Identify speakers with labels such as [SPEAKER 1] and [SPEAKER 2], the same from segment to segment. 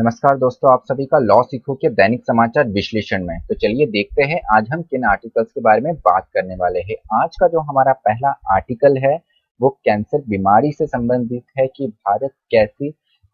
[SPEAKER 1] नमस्कार दोस्तों, आप सभी का लॉ सीखो के दैनिक समाचार विश्लेषण में। तो चलिए देखते हैं आज हम किन आर्टिकल्स के बारे में बात करने वाले हैं। आज का जो हमारा पहला आर्टिकल है वो कैंसर बीमारी से संबंधित है कि भारत कैसे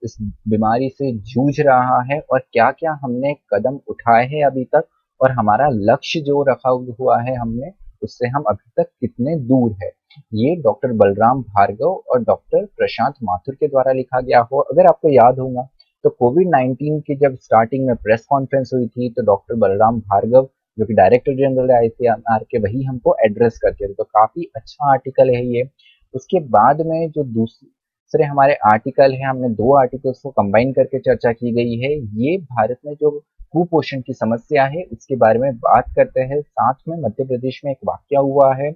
[SPEAKER 1] इस बीमारी से जूझ रहा है और क्या-क्या हमने कदम उठाए हैं अभी तक, और हमारा लक्ष्य जो रखा हुआ है हमने, उससे हम अभी तक कितने दूर है। ये डॉक्टर बलराम भार्गव और डॉक्टर प्रशांत माथुर के द्वारा लिखा गया हो। अगर आपको याद होगा तो कोविड-19 की जब स्टार्टिंग में प्रेस कॉन्फ्रेंस हुई थी तो डॉक्टर बलराम भार्गव जो कि डायरेक्टर जनरल है आईसीएमआर के, वही हमको एड्रेस करते थे। तो काफी अच्छा आर्टिकल है ये। उसके बाद में जो दूसरे हमारे आर्टिकल है, हमने दो आर्टिकल्स को कंबाइन करके चर्चा की गई है। ये भारत में जो कुपोषण की समस्या है उसके बारे में बात करते हैं। साथ में मध्य प्रदेश में एक वाकया हुआ है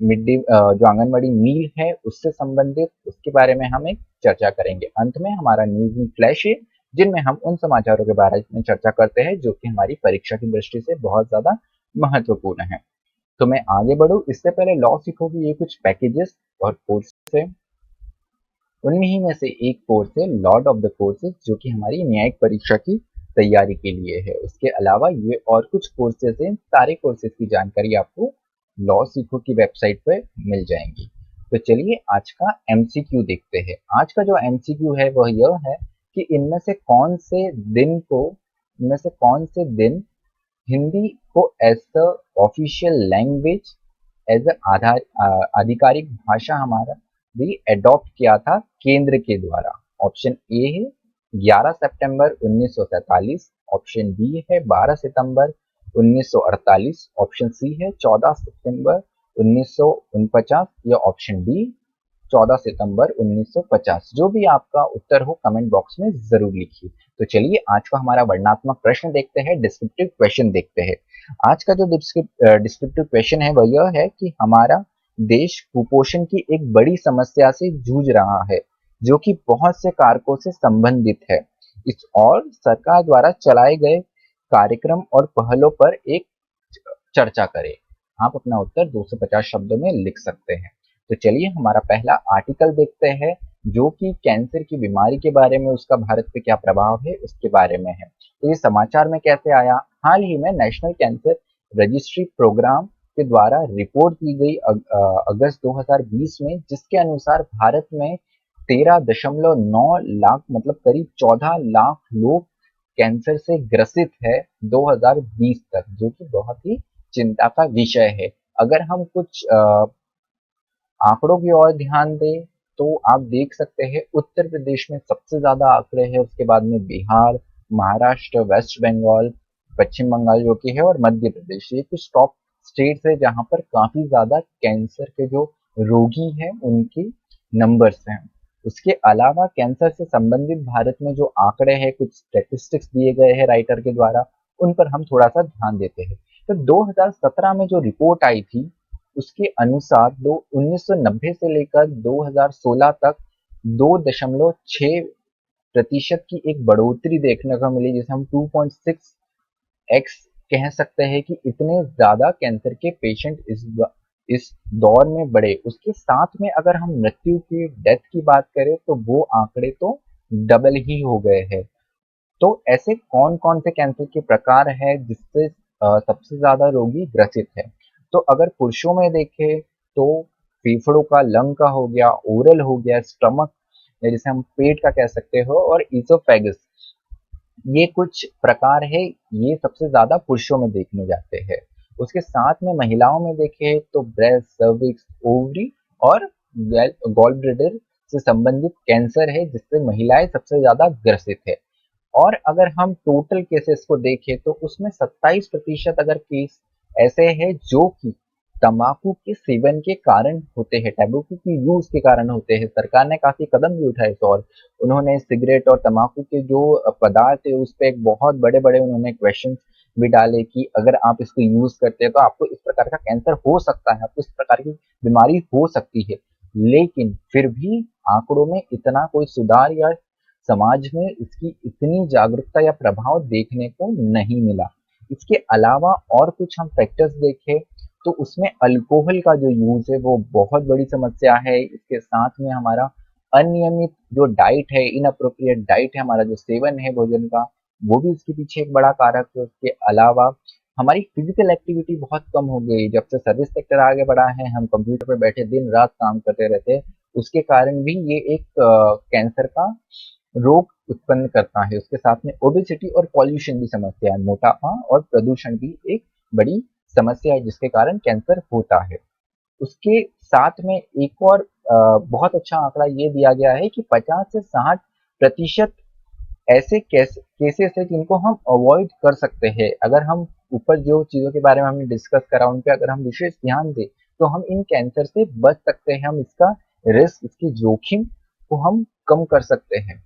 [SPEAKER 1] मिड डे जो आंगनवाड़ी मील है उससे संबंधित, उसके बारे में हम एक चर्चा करेंगे। अंत में हमारा न्यूज में फ्लैश है जिनमें हम उन समाचारों के बारे में चर्चा करते हैं जो कि हमारी परीक्षा की दृष्टि से बहुत ज्यादा महत्वपूर्ण है। तो मैं आगे बढ़ूं इससे पहले लॉ सीखो कि ये कुछ पैकेजेस और कोर्सेस है। उनमें ही में से एक कोर्स है लॉर्ड ऑफ द कोर्सेज, जो कि हमारी न्यायिक परीक्षा की तैयारी के लिए है। उसके अलावा ये और कुछ कोर्सेज हैं। सारे कोर्सेज की जानकारी आपको लॉ सीखो की वेबसाइट पर मिल जाएंगी। तो चलिए आज का एमसीक्यू देखते हैं। आज का जो एमसीक्यू है वह यह है कि इनमें से कौन से दिन हिंदी को as the official language, as आधार आधिकारिक भाषा हमारा भी एडॉप्ट किया था केंद्र के द्वारा। ऑप्शन ए है 11 सितंबर 1947, ऑप्शन बी है 12 सितंबर 1948, ऑप्शन सी है 14 सितंबर 1949 या ऑप्शन डी 14 सितंबर 1950। जो भी आपका उत्तर हो कमेंट बॉक्स में जरूर लिखिए। तो चलिए आज का हमारा वर्णनात्मक प्रश्न देखते हैं, डिस्क्रिप्टिव क्वेश्चन देखते हैं। आज का जो डिस्क्रिप्टिव क्वेश्चन है वह यह है कि हमारा देश कुपोषण की एक बड़ी समस्या से जूझ रहा है जो कि बहुत से कारकों से संबंधित है। इस और सरकार द्वारा चलाए गए कार्यक्रम और पहलों पर एक चर्चा करें। आप अपना उत्तर 250 शब्दों में लिख सकते हैं। तो चलिए हमारा पहला आर्टिकल देखते हैं जो कि कैंसर की बीमारी के बारे में, उसका भारत पे क्या प्रभाव है उसके बारे में है। तो ये समाचार में कैसे आया? हाल ही में नेशनल कैंसर रजिस्ट्री प्रोग्राम के द्वारा रिपोर्ट दी गई अगस्त 2020 में, जिसके अनुसार भारत में 13.9 लाख मतलब करीब 14 लाख लोग कैंसर से ग्रसित है 2020 तक, जो कि बहुत ही चिंता का विषय है। अगर हम कुछ आंकड़ों की ओर ध्यान दें तो आप देख सकते हैं उत्तर प्रदेश में सबसे ज्यादा आंकड़े हैं, उसके बाद में बिहार, महाराष्ट्र, वेस्ट बंगाल, पश्चिम बंगाल जो कि है, और मध्य प्रदेश। ये कुछ टॉप स्टेट्स है जहां पर काफी ज्यादा कैंसर के जो रोगी हैं उनके नंबर्स हैं। उसके अलावा कैंसर से संबंधित भारत में जो आंकड़े हैं, कुछ स्टेटिस्टिक्स दिए गए हैं राइटर के द्वारा, उन पर हम थोड़ा सा ध्यान देते हैं। तो 2017 में जो रिपोर्ट आई थी उसके अनुसार 1990 से लेकर 2016 तक 2.6% की एक बढ़ोतरी देखने को मिली, जिसे हम 2.6x कह सकते हैं कि इतने ज्यादा कैंसर के पेशेंट इस दौर में बढ़े। उसके साथ में अगर हम मृत्यु की, डेथ की बात करें तो वो आंकड़े तो डबल ही हो गए हैं। तो ऐसे कौन कौन से कैंसर के प्रकार है जिससे सबसे ज्यादा रोगी ग्रसित है? तो अगर पुरुषों में देखें तो फेफड़ों का, लंग का हो गया, ओरल हो गया, स्टमक जिसे हम पेट का कह सकते हो, और इसोफेगस, ये कुछ प्रकार है। ये सबसे ज्यादा पुरुषों में देखने जाते हैं। उसके साथ में महिलाओं में देखें तो ब्रेस्ट, सर्विक्स, ओवरी और गॉल ब्लैडर से संबंधित कैंसर है जिससे महिलाएं सबसे ज्यादा ग्रसित है। और अगर हम टोटल केसेस को देखें तो उसमें 27% अगर केस ऐसे हैं जो कि तंबाकू के सेवन के कारण होते हैं, टैबूकू की यूज के कारण होते हैं। सरकार ने काफी कदम भी उठाए इस, और उन्होंने सिगरेट और तंबाकू के जो पदार्थ है उस पर एक बहुत बड़े बड़े उन्होंने क्वेश्चन भी डाले कि अगर आप इसको यूज करते हैं तो आपको इस प्रकार का कैंसर हो सकता है, आपको इस प्रकार की बीमारी हो सकती है। लेकिन फिर भी आंकड़ों में इतना कोई सुधार या समाज में इसकी इतनी जागरूकता या प्रभाव देखने को नहीं मिला। इसके अलावा और कुछ हम फैक्टर्स देखें तो उसमें अल्कोहल का जो यूज है वो बहुत बड़ी समस्या है। इसके साथ में हमारा अनियमित जो डाइट है, इनअप्रोप्रिएट डाइट है, हमारा जो सेवन है भोजन का, वो भी उसके पीछे एक बड़ा कारक है। उसके अलावा हमारी फिजिकल एक्टिविटी बहुत कम हो गई। जब से सर्विस सेक्टर आगे बढ़ा है, हम कंप्यूटर पे बैठे दिन रात काम करते रहते हैं, उसके कारण भी ये एक कैंसर का रोग उत्पन्न करता है। उसके साथ में ओबेसिटी और पॉल्यूशन भी समस्या है, मोटापा और प्रदूषण भी एक बड़ी समस्या है जिसके कारण कैंसर होता है। उसके साथ में एक और बहुत अच्छा आंकड़ा ये दिया गया है कि 50 से 60% ऐसे केसेस है जिनको हम अवॉइड कर सकते हैं। अगर हम ऊपर जो चीजों के बारे में हमने डिस्कस करा उन पे अगर हम विशेष ध्यान दें तो हम इन कैंसर से बच सकते हैं। हम इसका रिस्क, इसकी जोखिम को हम कम कर सकते हैं।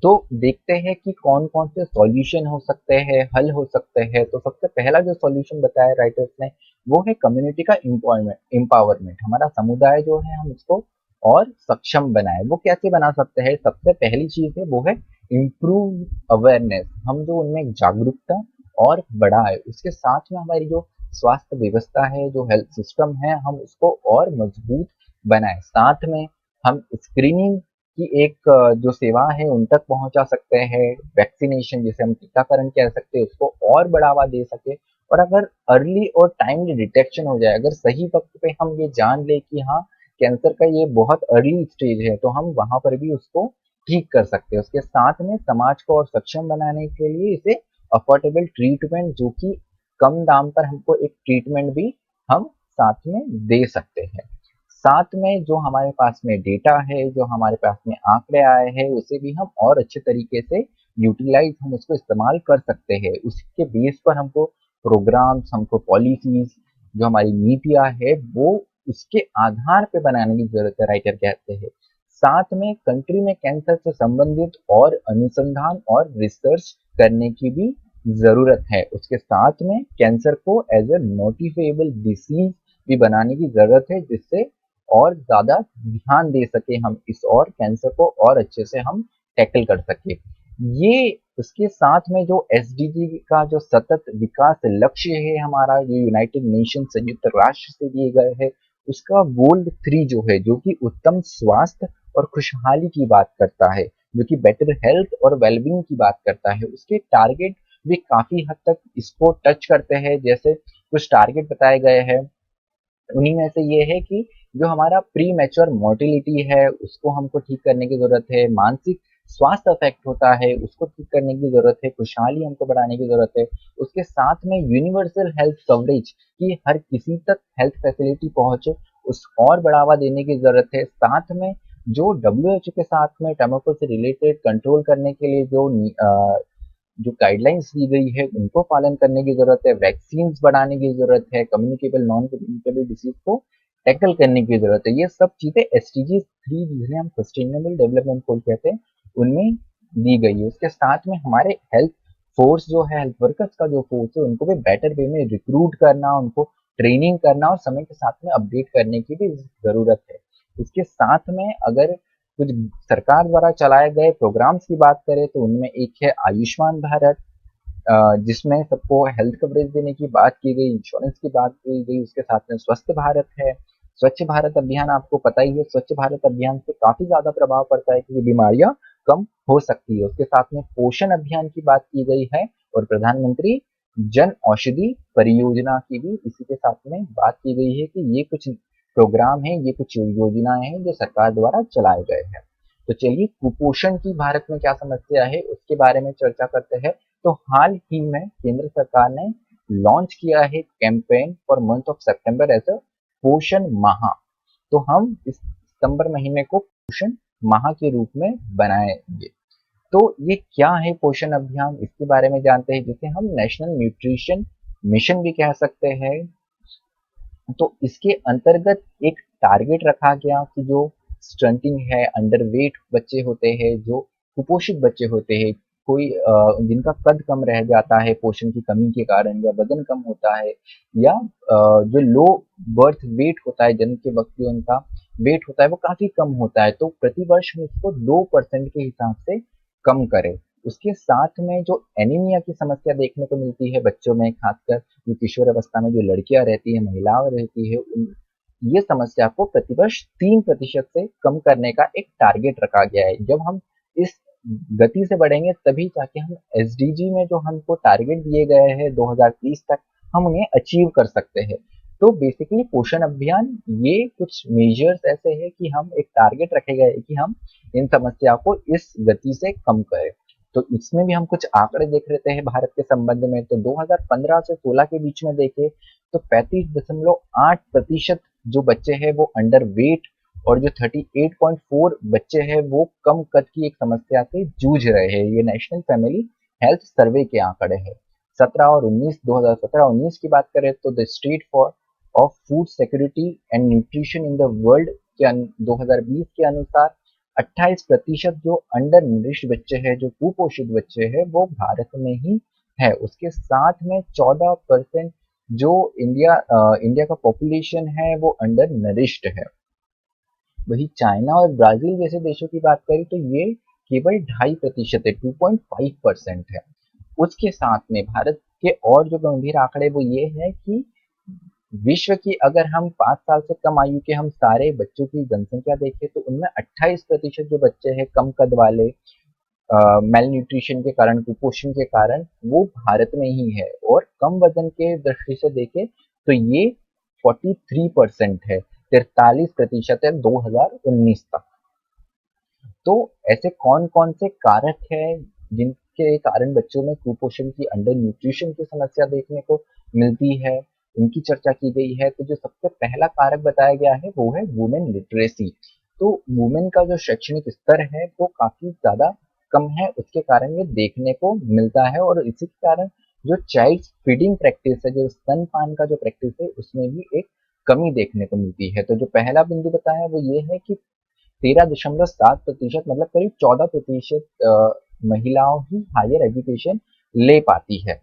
[SPEAKER 1] तो देखते हैं कि कौन कौन से सॉल्यूशन हो सकते हैं, हल हो सकते हैं। तो सबसे पहला जो सॉल्यूशन बताया राइटर्स ने वो है कम्युनिटी का एम्पावरमेंट। हमारा समुदाय जो है हम उसको और सक्षम बनाए। वो कैसे बना सकते हैं? सबसे पहली चीज है वो है इम्प्रूव अवेयरनेस। हम जो उनमें जागरूकता और बढ़ाए, उसके साथ में हमारी जो स्वास्थ्य व्यवस्था है, जो हेल्थ सिस्टम है, हम उसको और मजबूत बनाए। साथ में हम स्क्रीनिंग की एक जो सेवा है उन तक पहुंचा सकते हैं। वैक्सीनेशन जिसे हम टीकाकरण कह सकते हैं उसको और बढ़ावा दे सके। और अगर अर्ली और टाइमली डिटेक्शन हो जाए, अगर सही वक्त पे हम ये जान ले कि हाँ कैंसर का ये बहुत अर्ली स्टेज है, तो हम वहां पर भी उसको ठीक कर सकते हैं। उसके साथ में समाज को और सक्षम बनाने के लिए इसे अफोर्डेबल ट्रीटमेंट, जो कि कम दाम पर हमको एक ट्रीटमेंट भी हम साथ में दे सकते हैं। साथ में जो हमारे पास में डेटा है, जो हमारे पास में आंकड़े आए हैं, उसे भी हम और अच्छे तरीके से यूटिलाइज, हम उसको इस्तेमाल कर सकते हैं। उसके बेस पर हमको प्रोग्राम्स, हमको पॉलिसीज, जो हमारी नीतियां है वो उसके आधार पे बनाने की जरूरत है, राइटर कहते हैं। साथ में कंट्री में कैंसर से संबंधित और अनुसंधान और रिसर्च करने की भी जरूरत है। उसके साथ में कैंसर को एज ए नोटिफाइबल डिसीज भी बनाने की जरूरत है, जिससे और ज्यादा ध्यान दे सके हम इस, और कैंसर को और अच्छे से हम टैकल कर सके। ये उसके साथ में जो एसडीजी का जो सतत विकास लक्ष्य है हमारा, जो यूनाइटेड नेशन संयुक्त राष्ट्र से दिए गए हैं, उसका गोल 3 जो है, जो कि उत्तम स्वास्थ्य और खुशहाली की बात करता है, जो कि बेटर हेल्थ और वेलबींग की बात करता है, उसके टारगेट भी काफी हद तक इसको टच करते हैं। जैसे कुछ टारगेट बताए गए हैं, उन्हीं में से ये है कि जो हमारा प्री मैच्योर मोर्टिलिटी है उसको हमको ठीक करने की जरूरत है। मानसिक स्वास्थ्य अफेक्ट होता है उसको ठीक करने की जरूरत है। खुशहाली हमको बढ़ाने की जरूरत है। उसके साथ में यूनिवर्सल हेल्थ कवरेज की हर किसी तक हेल्थ फैसिलिटी पहुंचे, उस और बढ़ावा देने की जरूरत है। साथ में जो डब्ल्यूएचओ के साथ में टमाटो से रिलेटेड कंट्रोल करने के लिए जो गाइडलाइंस दी गई है उनको पालन करने की जरूरत है। वैक्सीन बढ़ाने की जरूरत है। कम्युनिकेबल नॉन कम्युनिकेबल डिसीज को टैकल करने की जरूरत है। ये सब चीजें एसडीजी 3 जिन्हें हम सस्टेनेबल डेवलपमेंट गोल कहते हैं उनमें दी गई है। उसके साथ में हमारे हेल्थ फोर्स जो है, हेल्थ वर्कर्स का जो फोर्स है, उनको भी बेटर वे में रिक्रूट करना, उनको ट्रेनिंग करना और समय के साथ में अपडेट करने की भी जरूरत है। इसके साथ में अगर कुछ सरकार द्वारा चलाए गए प्रोग्राम्स की बात करें तो उनमें एक है आयुष्मान भारत, जिसमें सबको हेल्थ कवरेज देने की बात की गई, इंश्योरेंस की बात की गई। उसके साथ में स्वच्छ भारत है। स्वच्छ भारत अभियान आपको पता ही है, स्वच्छ भारत अभियान से काफी ज्यादा प्रभाव पड़ता है कि बीमारियां कम हो सकती है। उसके साथ में पोषण अभियान की बात की गई है और प्रधानमंत्री जन औषधि परियोजना की भी इसी के साथ में बात की गई है कि ये कुछ प्रोग्राम है, ये कुछ योजनाएं हैं जो सरकार द्वारा चलाए गए हैं। तो चलिए कुपोषण की भारत में क्या समस्या है उसके बारे में चर्चा करते हैं। तो हाल ही में केंद्र सरकार ने लॉन्च किया है कैंपेन फॉर मंथ ऑफ सितंबर एज अ पोषण माह। तो हम इस सितंबर महीने को पोषण माह के रूप में बनाएंगे। तो ये क्या है पोषण अभियान, इसके बारे में जानते हैं, जिसे हम नेशनल न्यूट्रिशन मिशन भी कह सकते हैं। तो इसके अंतर्गत एक टारगेट रखा गया कि जो स्टंटिंग है, अंडरवेट बच्चे होते हैं, जो कुपोषित बच्चे होते हैं, कोई जिनका कद कम रह जाता है पोषण की कमी के कारण, या वजन कम होता है, या जो लो बर्थ वेट होता है, जन्म के वक्त जो उनका वेट होता है वो काफी कम होता है, तो प्रति वर्ष हम इसको 2% के हिसाब से कम करें। उसके साथ में जो एनीमिया की समस्या देखने को मिलती है बच्चों में, खासकर जो किशोर अवस्था में जो लड़कियां रहती है, महिलाएं रहती है, ये समस्या को प्रतिवर्ष 3% से कम करने का एक टारगेट रखा गया है। जब हम इस गति से बढ़ेंगे तभी जाके हम एसडीजी में जो हमको टारगेट दिए गए हैं 2030 तक, हम उन्हें अचीव कर सकते हैं। तो बेसिकली पोषण अभियान ये कुछ मेजर्स ऐसे हैं कि हम एक टारगेट रखे गए कि हम इन समस्या को इस गति से कम करें। तो इसमें भी हम कुछ आंकड़े देख लेते हैं भारत के संबंध में। तो 2015 से 16 के बीच में देखें तो 35.8% जो बच्चे हैं वो अंडर वेट, और जो 38.4 बच्चे हैं वो कम कद की एक समस्या से जूझ रहे हैं। ये नेशनल फैमिली हेल्थ सर्वे के आंकड़े हैं। 2017-19 की बात करें तो the state for of food security and nutrition in the world के 2020 के अनुसार 28% जो अंडर नरिश्ड बच्चे हैं, जो कुपोषित बच्चे हैं, वो भारत में ही है। उसके साथ में 14% जो इंडिया का पॉपुलेशन है वो अंडर नरिश्ड है। वही चाइना और ब्राजील जैसे देशों की बात करें तो ये केवल 2.5% है, 2.5% है। उसके साथ में भारत के और जो गंभीर आंकड़े वो ये है कि विश्व की अगर हम 5 साल से कम आयु के हम सारे बच्चों की जनसंख्या देखें तो उनमें 28% जो बच्चे हैं कम कद वाले, मेल न्यूट्रिशन के कारण, कुपोषण के कारण, वो भारत में ही है। और कम वजन के दृष्टि से देखें तो ये 43% है, 43% है 2019 तक। तो ऐसे कौन कौन से कारक हैं जिनके कारण बच्चों में कुपोषण की, अंडर न्यूट्रिशन की समस्या देखने को मिलती है, उनकी चर्चा की गई है। तो जो सबसे पहला कारक बताया गया है वो है वुमेन लिटरेसी। तो वुमेन का जो शैक्षणिक स्तर है वो काफी ज्यादा कम है, उसके कारण ये देखने को मिलता है। और इसी के कारण जो चाइल्ड फीडिंग प्रैक्टिस है, जो स्तनपान का जो प्रैक्टिस है, उसमें भी एक कमी देखने को मिलती है। तो जो पहला बिंदु बताया वो ये है कि 13.7% मतलब करीब 14% महिलाओं ही हायर एजुकेशन ले पाती है।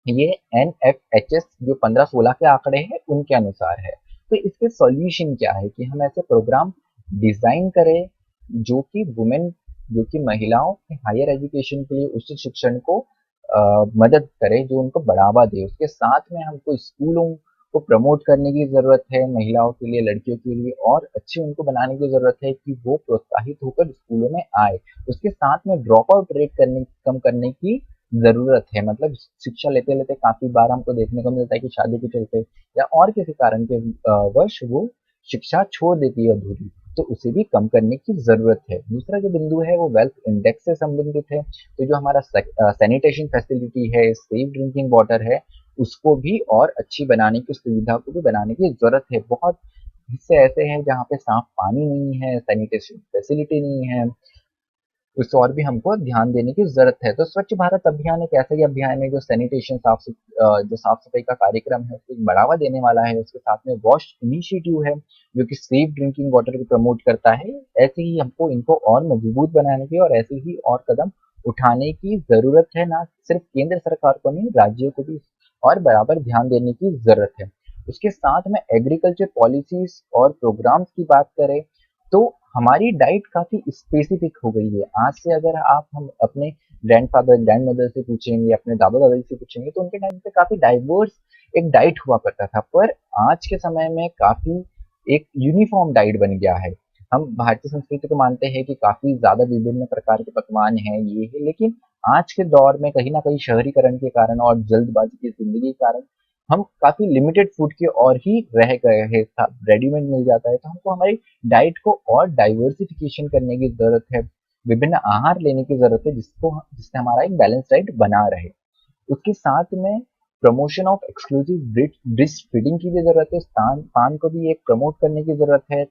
[SPEAKER 1] ये NFHS जो 15-16 के आंकड़े हैं उनके अनुसार है। तो इसके सॉल्यूशन क्या है कि हम ऐसे प्रोग्राम डिजाइन करें जो कि वुमेन, जो कि महिलाओं के हायर एजुकेशन के लिए, उच्च शिक्षण को मदद करे, जो उनको बढ़ावा दे। उसके साथ में हमको स्कूलों को प्रमोट करने की जरूरत है, महिलाओं के लिए, लड़कियों के लिए और अच्छे उनको बनाने की जरूरत है कि वो प्रोत्साहित होकर स्कूलों में आए। उसके साथ में ड्रॉप आउट रेट कम करने की जरूरत है। मतलब शिक्षा लेते लेते काफी बार हमको देखने को मिलता है कि शादी के चलते या और किसी कारण के वश वो शिक्षा छोड़ देती है अधूरी, तो उसे भी कम करने की जरूरत है। दूसरा जो बिंदु है वो वेल्थ इंडेक्स से संबंधित है। तो जो हमारा सैनिटेशन फैसिलिटी है, सेफ ड्रिंकिंग वाटर है, उसको भी और अच्छी बनाने की, सुविधा को भी बनाने की जरूरत है। बहुत हिस्से ऐसे हैं जहाँ पे साफ पानी नहीं है, सैनिटेशन फैसिलिटी नहीं है, उस और भी हमको ध्यान देने की जरूरत है। तो स्वच्छ भारत अभियान एक ऐसा ही अभियान है जो सैनिटेशन, जो साफ सफाई का कार्यक्रम है उसको बढ़ावा देने वाला है। उसके साथ में वॉश इनिशिएटिव है जो कि सेफ ड्रिंकिंग वाटर को प्रमोट करता है। ऐसे ही हमको इनको और मजबूत बनाने की और ऐसे ही और कदम उठाने की जरूरत है। ना सिर्फ केंद्र सरकार को नहीं, राज्यों को भी और बराबर ध्यान देने की जरूरत है। उसके साथ में एग्रीकल्चर पॉलिसीज और प्रोग्राम्स की बात करें तो हमारी डाइट काफी स्पेसिफिक हो गई है। आज से अगर आप हम अपने ग्रैंडफादर, ग्रैंडमदर से पूछेंगे, अपने दादा दादी से पूछेंगे तो उनके टाइम पे काफी डाइवर्स एक डाइट हुआ करता था। पर आज के समय में काफी एक यूनिफॉर्म डाइट बन गया है। हम भारतीय संस्कृति को मानते हैं कि काफी ज्यादा विभिन्न प्रकार के पकवान हैं, ये है, लेकिन आज के दौर में कहीं ना कहीं शहरीकरण के कारण और जल्दबाजी की जिंदगी के कारण हम काफी लिमिटेड फूड के और ही रह गए हैं। रेडीमेड मिल जाता है, तो हमको हमारी डाइट को और डाइवर्सिफिकेशन करने की जरूरत है, विभिन्न आहार लेने की जरूरत है जिससे हमारा एक बैलेंस डाइट बना रहे। उसके साथ में promotion of exclusive breast feeding की भी जरूरत है, स्तन पान को भी एक प्रमोट करने की जरूरत है।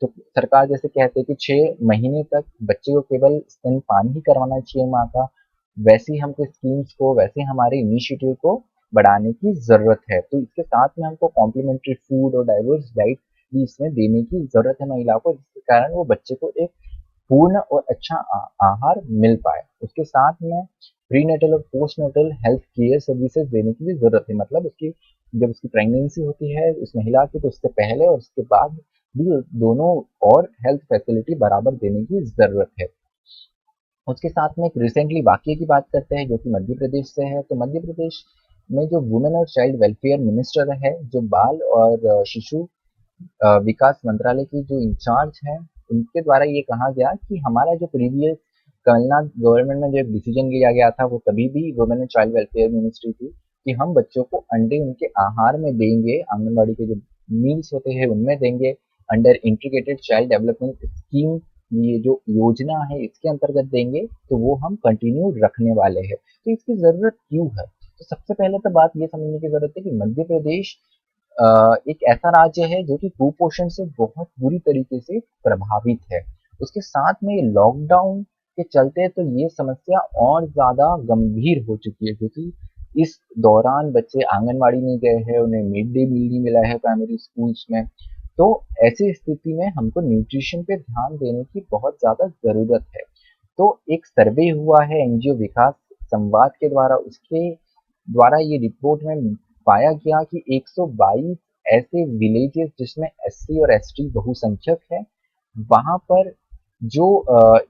[SPEAKER 1] तो सरकार जैसे कहते हैं कि 6 महीने तक बच्चे को केवल स्तन पान ही करवाना चाहिए माँ का, वैसे ही हमको स्कीम्स को, वैसे हमारे इनिशिएटिव को बढ़ाने की जरूरत है। तो इसके साथ में हमको कॉम्प्लीमेंट्री फूड और डाइवर्स डाइट भी इसमें देने की जरूरत है महिलाओं को, जिसके कारण वो बच्चे को एक पूर्ण और अच्छा आहार मिल पाए। उसके साथ में प्रीनेटल और पोस्टनेटल हेल्थ केयर सर्विसेज देने की भी जरूरत है। मतलब उसकी जब उसकी प्रेगनेंसी होती है उस महिला की, तो उससे पहले और उसके बाद भी दोनों और हेल्थ फैसिलिटी बराबर देने की जरूरत है। उसके साथ में एक रिसेंटली वाकये की बात करते हैं जो कि मध्य प्रदेश से है। तो मध्य प्रदेश में जो वुमेन और चाइल्ड वेलफेयर मिनिस्टर है, जो बाल और शिशु विकास मंत्रालय की जो इंचार्ज है उनके द्वारा ये कहा गया कि हमारा जो प्रीवियस कमलनाथ गवर्नमेंट में जो एक डिसीजन लिया गया था वो तभी भी women and child welfare ministry थी कि हम बच्चों को अंडे उनके आहार में देंगे, आंगनबाड़ी के जो मील्स होते हैं उनमें देंगे, under integrated child development scheme ये जो योजना है इसके अंतर्गत देंगे, तो वो हम कंटिन्यू रखने वाले हैं। तो इसकी जरूरत क्यों है? तो सबसे पहले तो बात ये समझने की जरूरत है कि मध्य प्रदेश एक ऐसा राज्य है जो कि कुपोषण से बहुत बुरी तरीके से प्रभावित है। उसके साथ में लॉकडाउन के चलते तो ये समस्या और ज़्यादा गंभीर हो चुकी है, क्योंकि इस दौरान बच्चे आंगनबाड़ी नहीं गए हैं, उन्हें मिड डे मील नहीं मिला है प्राइमरी स्कूल्स में। तो ऐसी स्थिति में हमको न्यूट्रिशन पे ध्यान देने की बहुत ज़्यादा ज़रूरत है। तो एक सर्वे हुआ है एनजीओ विकास संवाद के द्वारा, उसके द्वारा ये रिपोर्ट में पाया गया कि 122 ऐसे विलेजेस जिसमें एससी और एसटी बहुसंख्यक है, वहां पर जो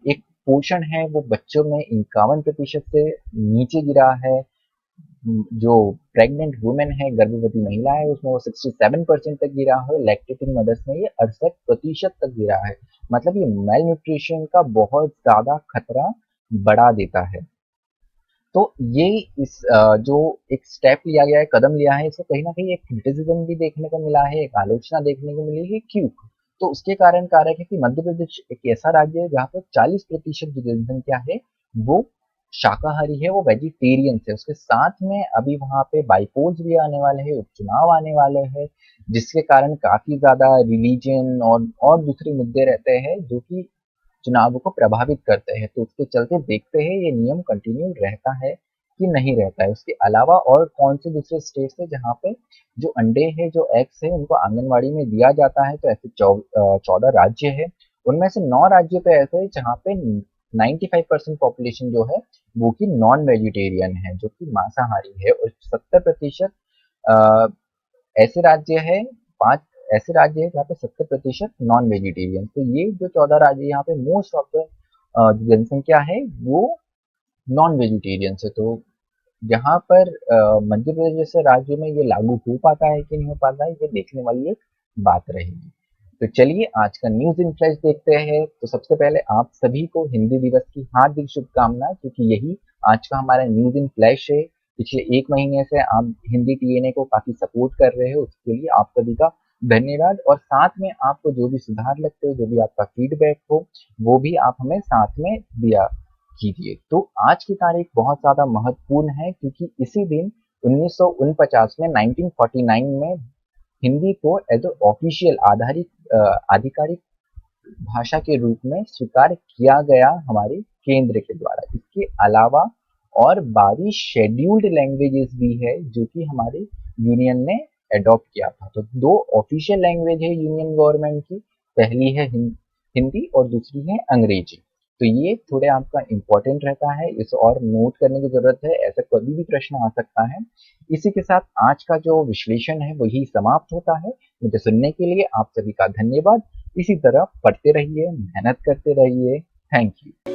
[SPEAKER 1] एक पोषण है वो बच्चों में 51% से नीचे गिरा है। जो प्रेग्नेंट वुमेन है, गर्भवती महिला है, उसमें वो 67% तक गिरा है। लैक्टेटिंग मदर्स में ये 68% तक गिरा है। मतलब ये मेल न्यूट्रिशन का बहुत ज्यादा खतरा बढ़ा देता है। तो ये इस जो एक स्टेप लिया गया है, कदम लिया है, इससे कहीं ना कहीं एक क्रिटिसिज्म भी देखने को मिला है, एक आलोचना देखने को मिली है। क्यों? तो उसके कारण कारक है कि मध्य प्रदेश एक ऐसा राज्य है जहाँ पे 40% जो जनसंख्या है वो शाकाहारी है, वो वेजिटेरियन है। उसके साथ में अभी वहाँ पे बाइपोल्स भी आने वाले हैं, उपचुनाव आने वाले हैं, जिसके कारण काफी ज्यादा रिलीजन और दूसरे मुद्दे रहते हैं जो कि चुनाव को प्रभावित करते हैं। तो उसके चलते देखते हैं ये नियम कंटिन्यू रहता है कि नहीं रहता है। उसके अलावा और कौन से दूसरे स्टेट्स है जहाँ पे जो अंडे है, जो एग्स है, उनको आंगनबाड़ी में दिया जाता है? तो ऐसे 14 राज्य है। उनमें से 9 राज्यों पे ऐसे है जहाँ पे 95% पॉपुलेशन जो है वो की नॉन वेजिटेरियन है, जो कि मांसाहारी है। और 70% ऐसे राज्य है, 5 ऐसे राज्य है जहाँ पे 70% नॉन वेजिटेरियन। तो ये जो 14 राज्य है, यहाँ पे मोस्ट ऑफ द जनसंख्या है वो नॉन वेजिटेरियन है। तो यहाँ पर मध्य प्रदेश जैसे राज्य में ये लागू हो पाता है कि नहीं हो पाता है, ये देखने वाली एक बात रहेगी। तो चलिए आज का न्यूज इन फ्लैश देखते हैं। तो सबसे पहले आप सभी को हिंदी दिवस की हार्दिक शुभकामनाएं, क्योंकि यही आज का हमारा न्यूज इन फ्लैश है। पिछले 1 महीने से आप हिंदी टीएनए को काफी सपोर्ट कर रहे हो, उसके लिए आप सभी का धन्यवाद। और साथ में आपको जो भी सुधार लगते हो, जो भी आपका फीडबैक हो, वो भी आप हमें साथ में दिया कीजिए। तो आज की तारीख बहुत ज्यादा महत्वपूर्ण है, क्योंकि इसी दिन 1949 में 1949 में हिंदी को एज ऑफिशियल आधिकारिक भाषा के रूप में स्वीकार किया गया हमारे केंद्र के द्वारा। इसके अलावा और 22 शेड्यूल्ड लैंग्वेजेस भी है जो कि हमारे यूनियन ने अडॉप्ट किया था। तो 2 ऑफिशियल लैंग्वेज है यूनियन गवर्नमेंट की, पहली है हिंदी और दूसरी है अंग्रेजी। तो ये थोड़े आपका इम्पोर्टेंट रहता है, इसे और नोट करने की जरूरत है, ऐसा कभी भी प्रश्न आ सकता है। इसी के साथ आज का जो विश्लेषण है वही समाप्त होता है। मुझे सुनने के लिए आप सभी का धन्यवाद। इसी तरह पढ़ते रहिए, मेहनत करते रहिए। Thank you.